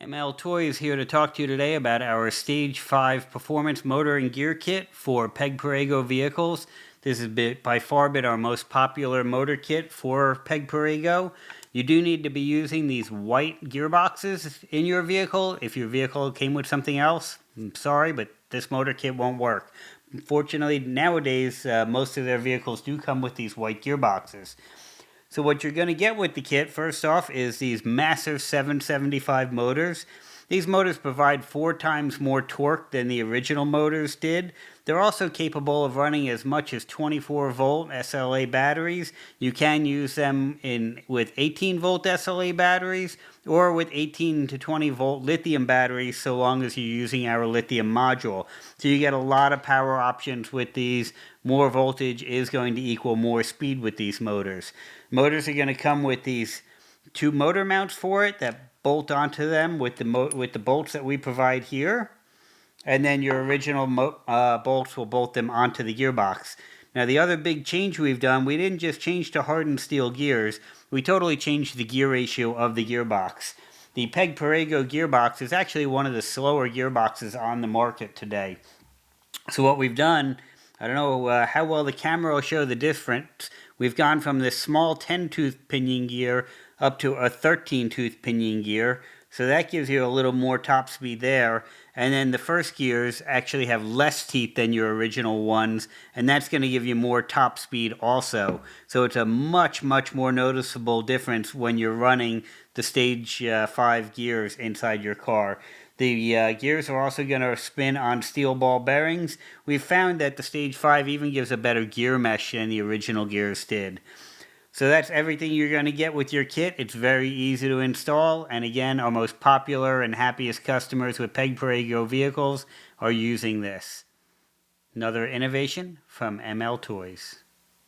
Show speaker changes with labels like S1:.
S1: ML Toy is here to talk to you today about our Stage 5 Performance Motor and Gear Kit for Peg Perego vehicles. This has by far been our most popular motor kit for Peg Perego. You do need to be using these white gearboxes in your vehicle. If your vehicle came with something else, I'm sorry, but this motor kit won't work. Unfortunately, nowadays, most of their vehicles do come with these white gearboxes. So what you're going to get with the kit, first off, is these massive 775 motors. These motors provide 4 times more torque than the original motors did. They're also capable of running as much as 24-volt SLA batteries. You can use them with 18-volt SLA batteries or with 18 to 20-volt lithium batteries, so long as you're using our lithium module. So you get a lot of power options with these. More voltage is going to equal more speed with these motors. Motors are going to come with these 2 motor mounts for it that bolt onto them with the bolts that we provide here. And then your original bolts will bolt them onto the gearbox. Now the other big change we've done, we didn't just change to hardened steel gears, we totally changed the gear ratio of the gearbox. The Peg Perego gearbox is actually one of the slower gearboxes on the market today. So what we've done, I don't know how well the camera will show the difference, we've gone from this small 10-tooth pinion gear up to a 13-tooth pinion gear. So that gives you a little more top speed there. And then the first gears actually have less teeth than your original ones, and that's going to give you more top speed also. So it's a much more noticeable difference when you're running the Stage 5 gears inside your car. The gears are also going to spin on steel ball bearings. We've found that the Stage 5 even gives a better gear mesh than the original gears did. So that's everything you're going to get with your kit. It's very easy to install. And again, our most popular and happiest customers with Peg Perego vehicles are using this. Another innovation from ML Toys.